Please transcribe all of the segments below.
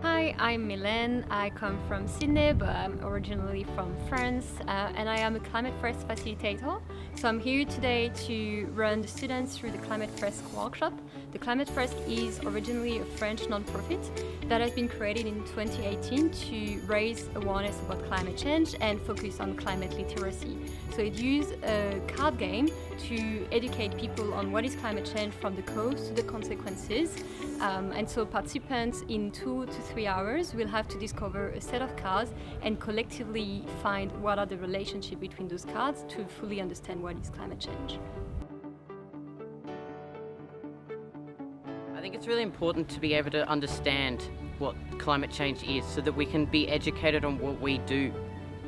Hi, I'm Mylène. I come from Sydney, but I'm originally from France, and I am a Climate Fresk facilitator. So I'm here today to run the students through the Climate Fresk workshop. The Climate Fresk is originally a French non-profit that has been created in 2018 to raise awareness about climate change and focus on climate literacy. So it used a card game to educate people on what is climate change from the cause to the consequences. And so participants in 2 to 3 hours will have to discover a set of cards and collectively find what are the relationship between those cards to fully understand what is climate change. I think it's really important to be able to understand what climate change is so that we can be educated on what we do,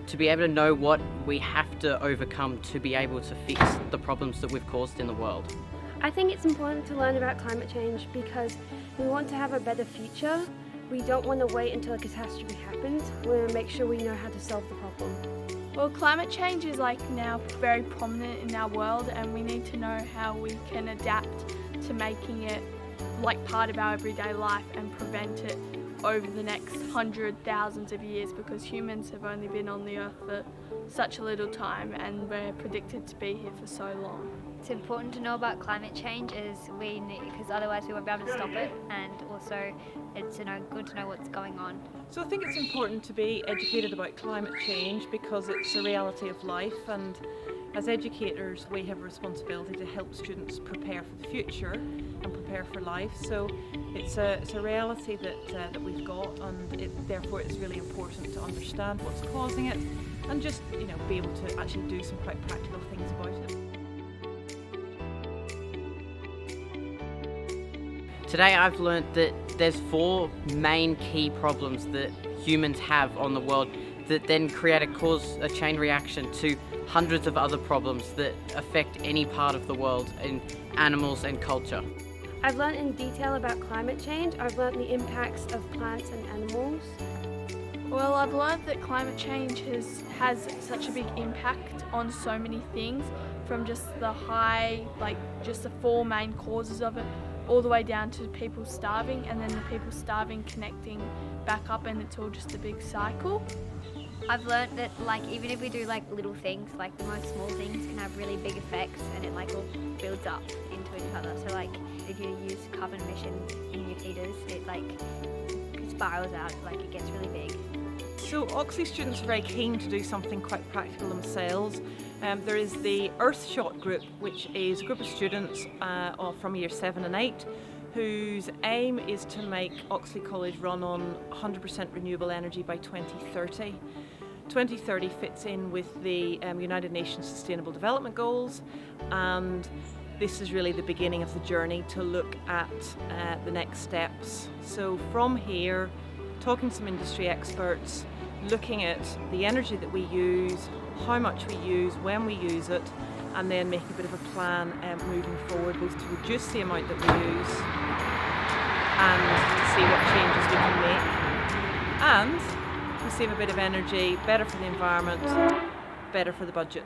to be able to know what we have to overcome to be able to fix the problems that we've caused in the world. I think it's important to learn about climate change because we want to have a better future. We don't want to wait until a catastrophe happens. We want to make sure we know how to solve the problem. Well, climate change is now very prominent in our world, and we need to know how we can adapt to making it part of our everyday life and prevent it over the next thousands of years, because humans have only been on the earth for such a little time and we're predicted to be here for so long. It's important to know about climate change because otherwise we won't be able to stop it, and also it's good to know what's going on. So I think it's important to be educated about climate change because it's a reality of life, and as educators we have a responsibility to help students prepare for the future and prepare for life. So it's a reality that we've got, and therefore it's really important to understand what's causing it and just be able to actually do some quite practical things about it. Today I've learnt that there's 4 main key problems that humans have on the world that then cause a chain reaction to hundreds of other problems that affect any part of the world in animals and culture. I've learned in detail about climate change. I've learned the impacts of plants and animals. Well, I've learned that climate change has such a big impact on so many things, from just the just the 4 main causes of it, all the way down to people starving, and then the people starving connecting back up, and it's all just a big cycle. I've learned that even if we do little things, the most small things can have really big effects, and it all builds up into each other. So if you use carbon emissions in your heaters, it spirals out, it gets really big. So Oxley students are very keen to do something quite practical themselves. There is the Earthshot group, which is a group of students from year 7 and 8 whose aim is to make Oxley College run on 100% renewable energy by 2030. 2030 fits in with the United Nations Sustainable Development Goals, and this is really the beginning of the journey to look at the next steps. So from here, talking to some industry experts, looking at the energy that we use, how much we use, when we use it, and then make a bit of a plan moving forward, both to reduce the amount that we use and to see what changes we can make, and to save a bit of energy, better for the environment, better for the budget.